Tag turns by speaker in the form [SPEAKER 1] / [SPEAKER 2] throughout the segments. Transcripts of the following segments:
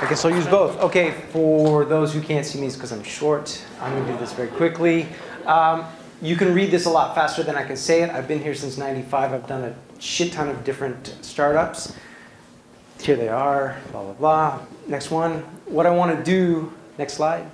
[SPEAKER 1] I guess I'll use both. Okay, for those who can't see me because I'm short, I'm going to do this very quickly. You can read this a lot faster than I can say it. I've been here since '95. I've done a shit ton of different startups. Here they are, blah, blah, blah. Next one. What I want to do, next slide.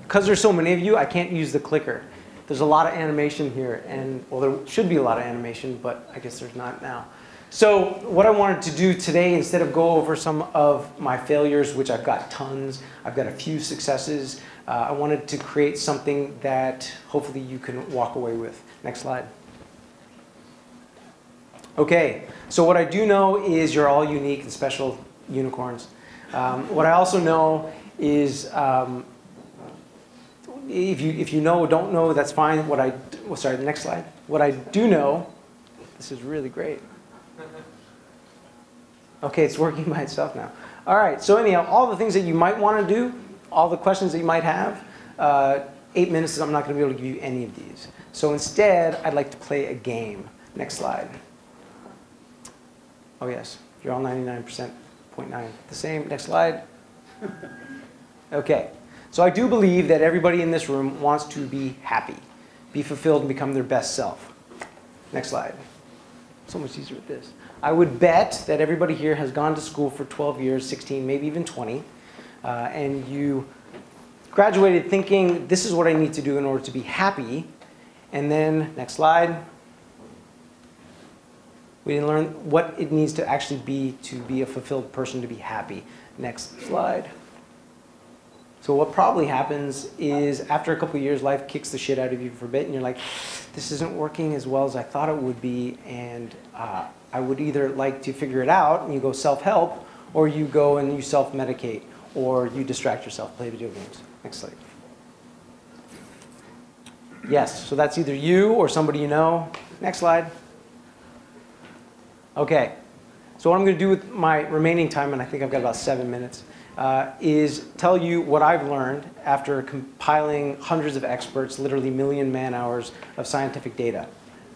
[SPEAKER 1] Because there's so many of you, I can't use the clicker. There's a lot of animation here, and well, there should be a lot of animation, but I guess there's not now. So what I wanted to do today, instead of go over some of my failures, which I've got tons, I've got a few successes, I wanted to create something that hopefully you can walk away with. Next slide. Okay, so what I do know is you're all unique and special unicorns. What I also know is, if you know or don't know, that's fine. Sorry, the next slide. What I do know, this is really great. Okay, it's working by itself now. All right, so anyhow, all the things that you might want to do, all the questions that you might have, 8 minutes, I'm not going to be able to give you any of these. So instead, I'd like to play a game. Next slide. Oh yes, you're all 99.9 the same. Next slide. Okay, so I do believe that everybody in this room wants to be happy, be fulfilled, and become their best self. Next slide. So much easier with this. I would bet that everybody here has gone to school for 12 years, 16, maybe even 20, and you graduated thinking, this is what I need to do in order to be happy. And then, next slide. We didn't learn what it needs to actually be to be a fulfilled person, to be happy. Next slide. So what probably happens is after a couple of years, life kicks the shit out of you for a bit, and you're like, this isn't working as well as I thought it would be, and I would either like to figure it out, and you go self-help, or you go and you self-medicate, or you distract yourself, play video games. Next slide. Yes, so that's either you or somebody you know. Next slide. Okay, so what I'm going to do with my remaining time, and I think I've got about 7 minutes, is tell you what I've learned after compiling hundreds of experts, literally million man-hours of scientific data.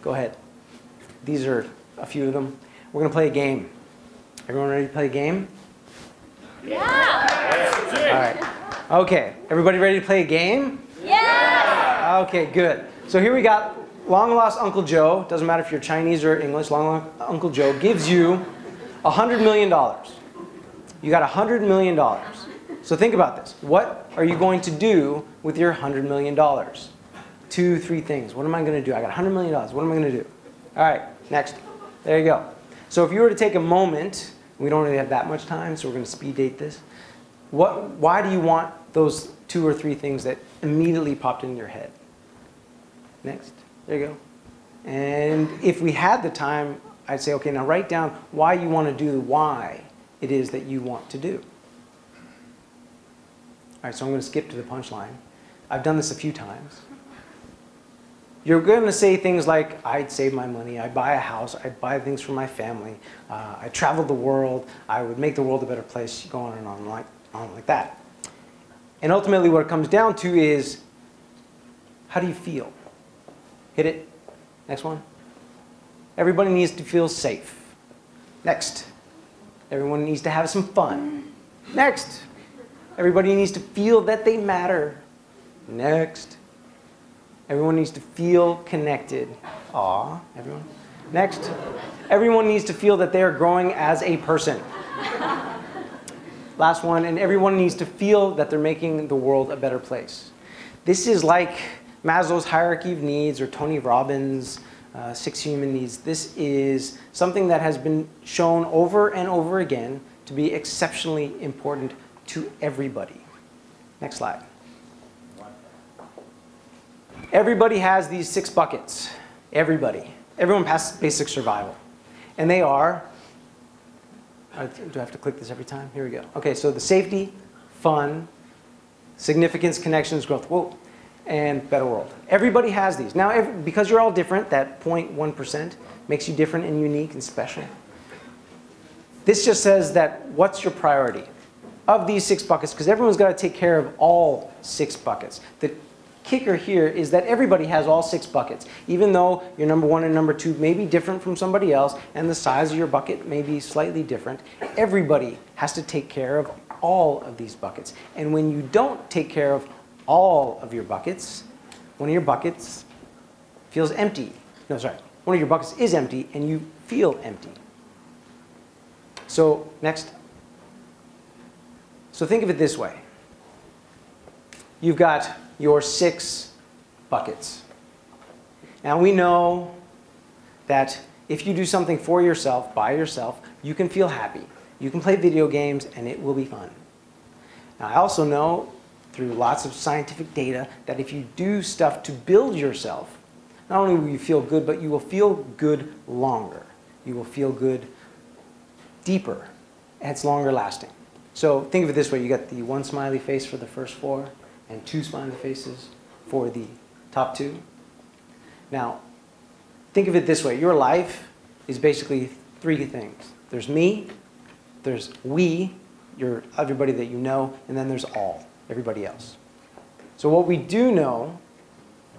[SPEAKER 1] Go ahead. These are a few of them. We're going to play a game. Everyone ready to play a game?
[SPEAKER 2] Yeah!
[SPEAKER 1] All right. Okay, everybody ready to play a game?
[SPEAKER 2] Yeah!
[SPEAKER 1] Okay, good. So here we got long lost Uncle Joe. Doesn't matter if you're Chinese or English. Long lost Uncle Joe gives you $100 million. You got $100 million. So think about this. What are you going to do with your $100 million? 2, 3 things. What am I going to do? I got $100 million. What am I going to do? All right, next. There you go. So if you were to take a moment, we don't really have that much time, so we're going to speed date this. Why do you want those 2 or 3 things that immediately popped in your head? Next. There you go. And if we had the time, I'd say, okay, now write down why you want to do why it is that you want to do. All right, so I'm going to skip to the punchline. I've done this a few times. You're going to say things like, I'd save my money, I'd buy a house, I'd buy things for my family, I'd travel the world, I would make the world a better place, go on and on like that. And ultimately what it comes down to is, how do you feel? Hit it. Next one. Everybody needs to feel safe. Next. Everyone needs to have some fun. Next. Everybody needs to feel that they matter. Next. Everyone needs to feel connected. Aw, everyone. Next. Everyone needs to feel that they are growing as a person. Last one. And everyone needs to feel that they're making the world a better place. This is like Maslow's hierarchy of needs or Tony Robbins' 6 human needs. This is something that has been shown over and over again to be exceptionally important to everybody. Next slide. Everybody has these 6 buckets. Everybody. Everyone passes basic survival. And they are, do I have to click this every time? Here we go. Okay, so the safety, fun, significance, connections, growth. Whoa. And better world. Everybody has these. Now, because you're all different, that 0.1% makes you different and unique and special. This just says that what's your priority of these 6 buckets, because everyone's got to take care of all 6 buckets. The kicker here is that everybody has all 6 buckets, even though your number 1 and number 2 may be different from somebody else, and the size of your bucket may be slightly different. Everybody has to take care of all of these buckets. And when you don't take care of all of your buckets, one of your buckets feels empty. No, sorry. One of your buckets is empty, and you feel empty. So, next. So think of it this way. You've got your 6 buckets. Now we know that if you do something for yourself, by yourself, you can feel happy. You can play video games, and it will be fun. Now I also know through lots of scientific data that if you do stuff to build yourself, not only will you feel good, but you will feel good longer. You will feel good deeper, and it's longer lasting. So think of it this way. You got the 1 smiley face for the first 4 and 2 smiley faces for the top 2. Now, think of it this way. Your life is basically 3 things. There's me, there's we, everybody that you know, and then there's all, everybody else. So what we do know,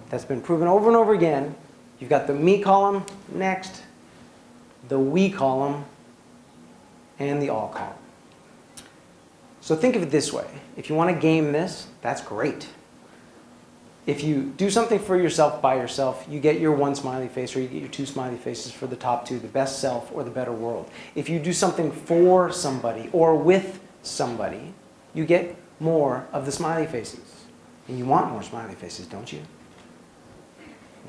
[SPEAKER 1] that's been proven over and over again, you've got the me column next, the we column, and the all column. So think of it this way. If you want to game this, that's great. If you do something for yourself by yourself, you get your 1 smiley face, or you get your 2 smiley faces for the top 2, the best self or the better world. If you do something for somebody or with somebody, you get more of the smiley faces. And you want more smiley faces, don't you?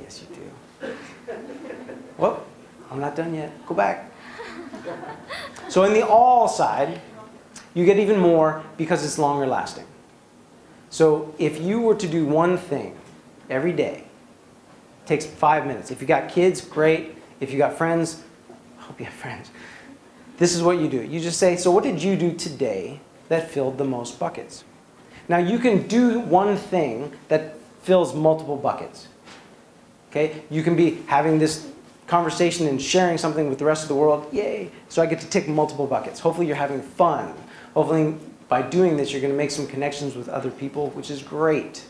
[SPEAKER 1] Yes, you do. Well, I'm not done yet. Go back. So in the all side, you get even more because it's longer lasting. So if you were to do one thing every day, it takes 5 minutes. If you got kids, great. If you got friends, I hope you have friends. This is what you do. You just say, so what did you do today that filled the most buckets? Now you can do one thing that fills multiple buckets. Okay? You can be having this conversation and sharing something with the rest of the world. Yay! So I get to tick multiple buckets. Hopefully you're having fun. Hopefully by doing this you're going to make some connections with other people, which is great.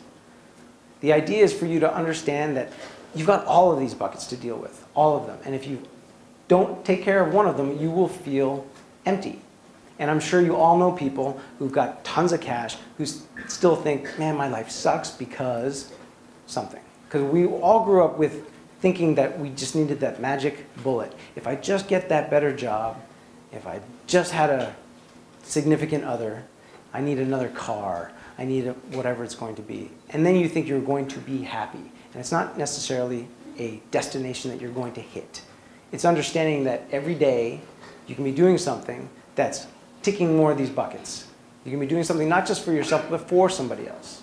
[SPEAKER 1] The idea is for you to understand that you've got all of these buckets to deal with, all of them. And if you don't take care of one of them, you will feel empty. And I'm sure you all know people who've got tons of cash who still think, man, my life sucks because something. Because we all grew up with thinking that we just needed that magic bullet. If I just get that better job, if I just had a significant other, I need another car, I need whatever it's going to be. And then you think you're going to be happy. And it's not necessarily a destination that you're going to hit. It's understanding that every day you can be doing something that's ticking more of these buckets. You can be doing something not just for yourself, but for somebody else.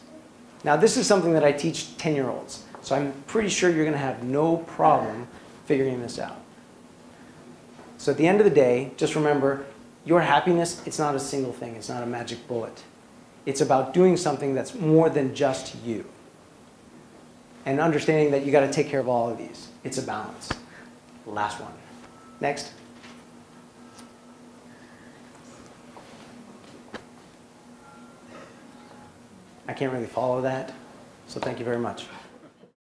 [SPEAKER 1] Now this is something that I teach 10-year-olds. So I'm pretty sure you're going to have no problem figuring this out. So at the end of the day, just remember, your happiness, it's not a single thing. It's not a magic bullet. It's about doing something that's more than just you. And understanding that you got to take care of all of these. It's a balance. Last one. Next. I can't really follow that, so thank you very much.